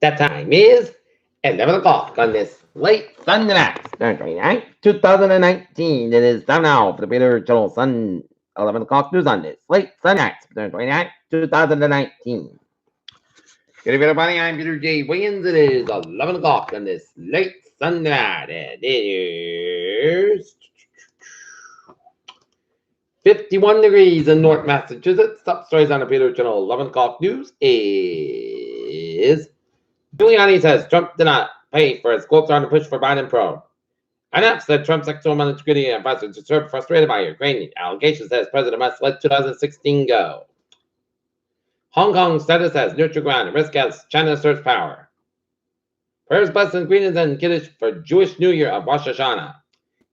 That time is 11 o'clock on this late Sunday night, September 29th, 2019. It is time now for the Peter Channel Sun 11 o'clock news on this late Sunday night, September 29th, 2019. Good evening, everybody. I'm Peter J. Wiggins. It is 11 o'clock on this late Sunday night, and it is 51 degrees in North Massachusetts. Top stories on the Peter Channel 11 o'clock news is Giuliani says Trump did not pay for his quotes on the push for Biden probe. INF said Trump's Secretary of Homeland Security advisor to frustrated by Ukraine allegations says President must let 2016 go. Hong Kong status as neutral ground, risk as China asserts power. Prayers, blessings, greetings, and kiddush for Jewish New Year of Rosh Hashanah.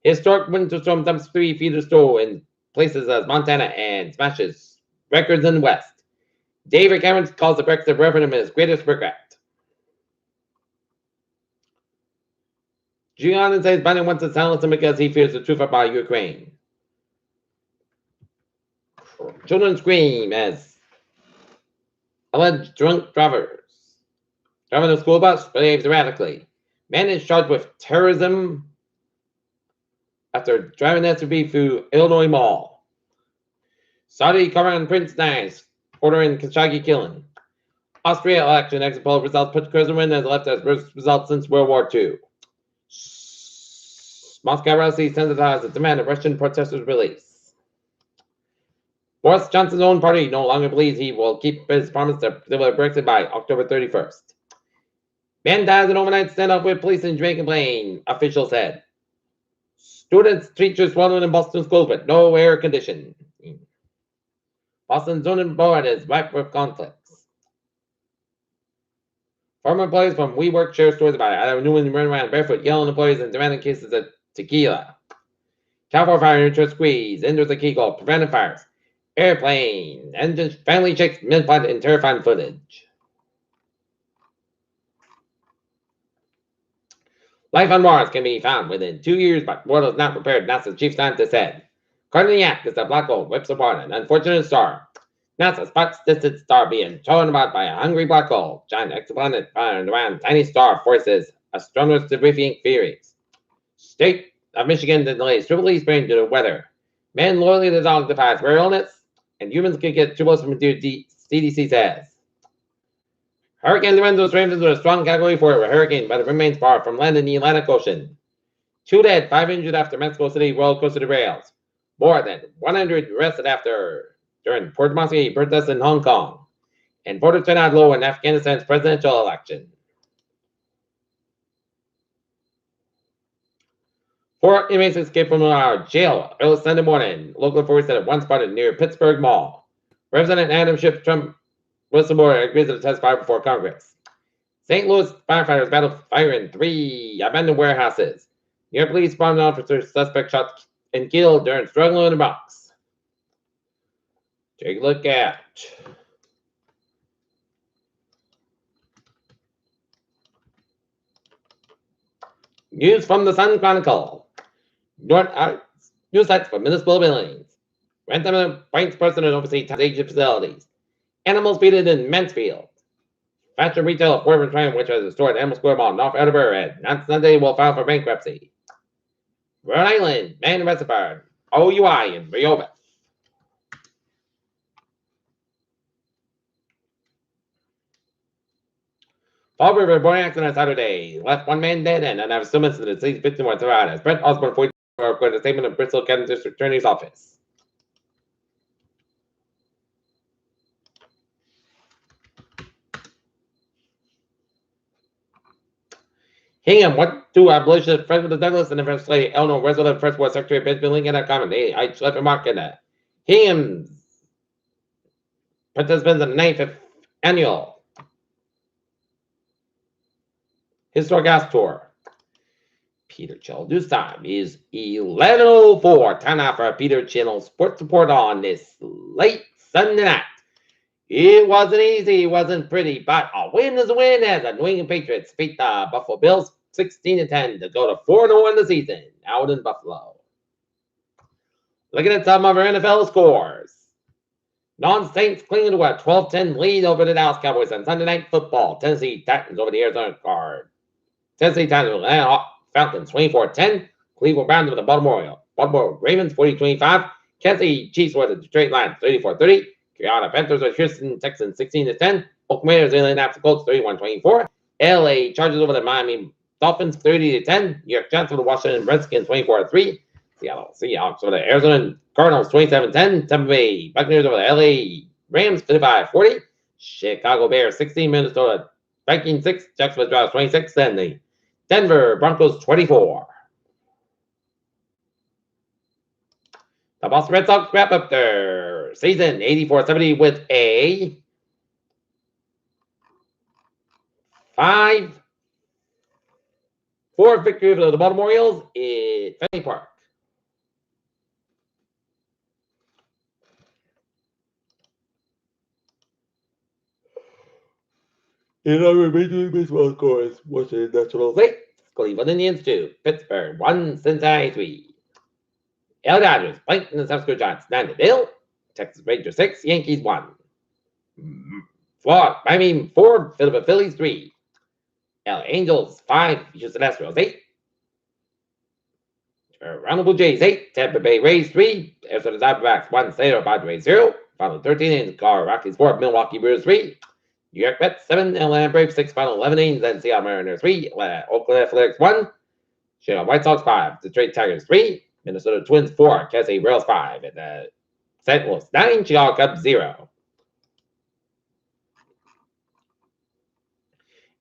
Historic winter storm dumps 3 feet of snow in places as Montana and smashes records in the West. David Cameron calls the Brexit referendum his greatest regret. Giuliani says Biden wants to silence him because he fears the truth about Ukraine. Children scream as alleged drunk drivers driving a school bus behaves erratically. Man is charged with terrorism after driving an SUV through Illinois Mall. Saudi Crown Prince dies, ordering Khashoggi killing. Austria election exit poll results put Kremlin as left as worst results since World War II. Moscow rally sensitized the demand of Russian protesters' release. Boris Johnson's own party no longer believes he will keep his promise to deliver Brexit by October 31st. Man dies in overnight standoff with police in Jamaican plane, officials said. Students, teachers swallowed in Boston schools with no air conditioning. Boston's zoning board is ripe with conflicts. Former employees from WeWork share stories about how New England run around barefoot, yelling employees and demanding cases of tequila. California fire interest squeeze, indoors a Kegel, preventive fires. Airplane, engine, family checks, mid-flight, and terrifying footage. Life on Mars can be found within 2 years, but the world is not prepared, NASA's chief scientist said. Cardiac is a black hole rips apart an unfortunate star. NASA spots distant star being torn apart by a hungry black hole. Giant exoplanet firing around tiny star forces astronomers to rethink theories. State of Michigan delays Triple E sprain due to weather. Man loyally to dog defies rare illness, and humans can get triples from CDC says. Hurricane Lorenzo strains into a strong category 4 hurricane, but it remains far from land in the Atlantic Ocean. 2 dead, 5 injured after Mexico City roller coaster derails. More than 100 arrested after during pro-democracy protests in Hong Kong, and voter turnout low in Afghanistan's presidential election. 4 inmates escaped from our jail early Sunday morning. Local authorities said at one spotted near Pittsburgh Mall. Representative Adam Schiff, Trump whistleblower, agrees to testify before Congress. St. Louis firefighters battled fire in 3 abandoned warehouses. New York police bombed officer suspect shot and killed during struggle in a box. Take a look at news from the Sun Chronicle. News sites for municipal buildings. Random Banks president oversees aged facilities. Animals feeded in Mansfield. Fashion retail Forever Tram, which has restored Animal Square Mall, North Attleboro, and Sunday will file for bankruptcy. Rhode Island, man arrested for OUI in Rehoboth. Fall River boating accident on Saturday left 1 man dead and another still missing. The deceased victim was survived as Brett Osborne, 44, recorded a statement of Bristol County District Attorney's Office. Hingham went to abolitionist President Douglas and First Lady Eleanor Roosevelt, First War Secretary Benjamin Lincoln at comment. I left a mark in that. Hingham's participants in the 9th annual Historic Gas Tour. Peter Channel News time is 11:04. Time now for a Peter Channel Sports Report on this late Sunday night. It wasn't easy, it wasn't pretty, but a win is a win as the New England Patriots beat the Buffalo Bills 16-10 to go to 4-0 in the season out in Buffalo. Looking at some of our NFL scores. Non-Saints clinging to a 12-10 lead over the Dallas Cowboys on Sunday Night Football. Tennessee Titans over the Arizona Cardinals. Tennessee Titans over the Atlanta Falcons 24-10. Cleveland Browns over the Baltimore Ravens 40-25. Kansas City Chiefs over the Detroit Lions 34-30. Carolina Panthers over Houston Texans 16-10. Oakland Raiders over the Indianapolis Colts 31-24. LA Chargers over the Miami Dolphins 30-10. New York Giants over the Washington Redskins 24-3. Seattle Seahawks over the Arizona Cardinals 27-10. Tampa Bay Buccaneers over the LA Rams 55-40. Chicago Bears 16. Minnesota Vikings 6. Jacksonville Jaguars 26. And the Denver Broncos 24. The Boston Red Sox wrap up their season 84-70 with a 5-4 victory over the Baltimore Orioles at Fenway Park. In other Major League Baseball scores, Washington Nationals 8, Cleveland Indians 2, Pittsburgh 1, Cincinnati 3. LA Dodgers blanked in the San Francisco Giants 9-0, Texas Rangers 6, Yankees 1. Miami 4, Philadelphia Phillies 3. LA Angels 5, Houston Astros 8. Toronto Blue Jays 8, Tampa Bay Rays 3, Arizona Diamondbacks 1, San Padres 0. Final 13 innings, Colorado Rockies 4, Milwaukee Brewers 3. New York Mets 7, Atlanta Braves 6, final 11 innings, then Seattle Mariners 3, Oakland Athletics 1, Chicago White Sox 5, Detroit Tigers 3, Minnesota Twins 4, Kansas City Royals 5, and the St. Louis 9, Chicago Cubs 0.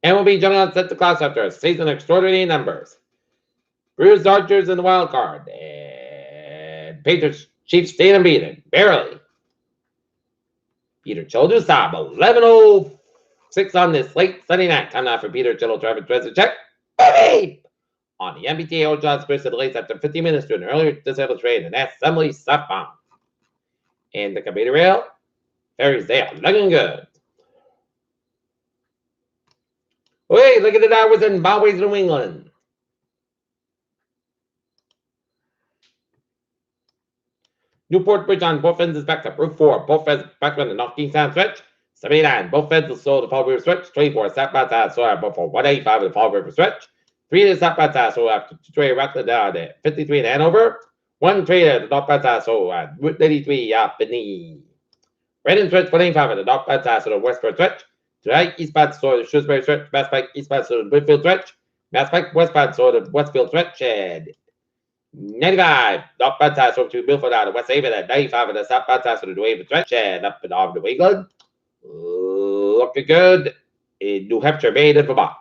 And we'll be jumping on set the class after a season of extraordinary numbers. Brewers Dodgers in the wild card, and Patriots Chiefs staying unbeaten, barely. Peter Childress stop 11:06 on this late Sunday night. Time now for Peter Childress to have a dress check. Baby! On the MBTA Old John Spurs to the late after 15 minutes to an earlier disabled train and assembly southbound. And the commuter rail ferries there, looking good. Wait, look at the hours in Bowie's New England. Newport Bridge on both ends is back up. Route 4, both ends back on the North Kingstown stretch. 79, both ends are slow the Fall River stretch. 24, southbound side, so both for 185 of the Fall River stretch. 3 to the southbound side, so after 2 Rockland down at 53 in Hanover. 1 trade at the northbound side, so Route 83 up in the Redden stretch 185 at the northbound side, so the westbound stretch. Tonight, eastbound, so the Shrewsbury stretch. Mass Pike, eastbound, so the Whitfield stretch. Mass Pike, westbound, so the Westfield stretch. And 95, northbound side, so to Milford out of West Haven, and 95 at the southbound side, so the New Haven stretch. And up and off New England. Looking good in New Hampshire, Maine, and Vermont.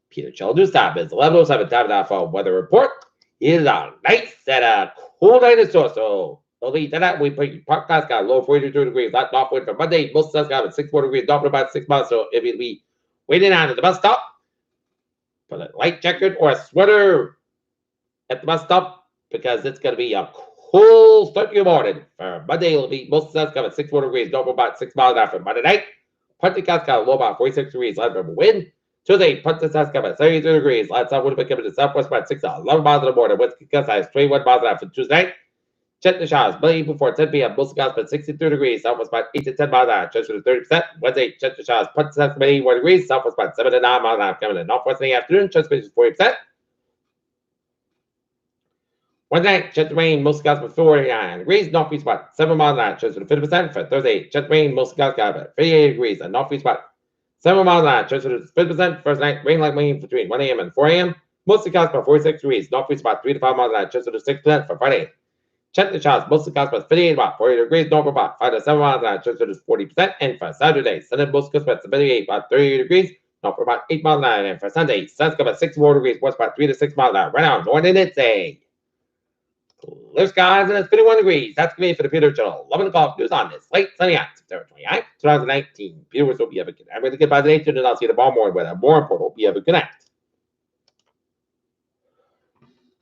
Peter Childress time is 11:07. Time now for weather report. It is a nice and a cool night in store. So tonight we put Park Glass got a low 42 degrees. That north wind for Monday. Most of us got 64 degrees. North about 6 miles. So if you'll be waiting on at the bus stop, put a light jacket or a sweater at the bus stop because it's going to be a cool start to your morning. For Monday, it'll be most of us got 64 degrees. North about 6 miles after Monday night. Punta Cana got a low about 46 degrees. Light from wind. Tuesday, Punta Cana got 32 degrees. Light south wind coming to the southwest about 6 to 11 miles in the morning. West Kika is 21 miles an hour for Tuesday night. Check the showers. Monday before 10 p.m. Most skies about 62 degrees. Southwest about 8 to 10 miles an hour. Chance for 30%. Wednesday, check the showers. Punta Cana 81 degrees. Southwest about 7 to 9 miles an hour. Coming in northwest in the afternoon. Chance for 40%. Wednesday night, check the rain. Most skies about 49 degrees. Northeast about 7 miles an hour. Chance for 50%. For Thursday, check the rain. Most skies got about 58 degrees. And northeast about 7 miles an hour. Chance for 50%. First night, rain like rain between 1 a.m. and 4 a.m. Most skies about 46 degrees. Northeast about 3 to 5 miles an hour. Chance for 6% for Friday. Check the charts. Most of the about 58, about 40 degrees. North about 5 to 7 miles an hour. Chance for 40%. And for Saturday, Sunday, most of about 78, about 30 degrees. North about 8 miles an hour. And for Sunday, sun's about 64 degrees. West about 3 to 6 miles an hour. Right now, morning it's a clear skies and it's 51 degrees. That's going to be for the Peter Channel. 11 o'clock news on this late Sunday night, September 29th, 2019. Peter, hope you have a good night. I'm going to get by the nature and I'll see you tomorrow morning with a more important. Hope you have a good night.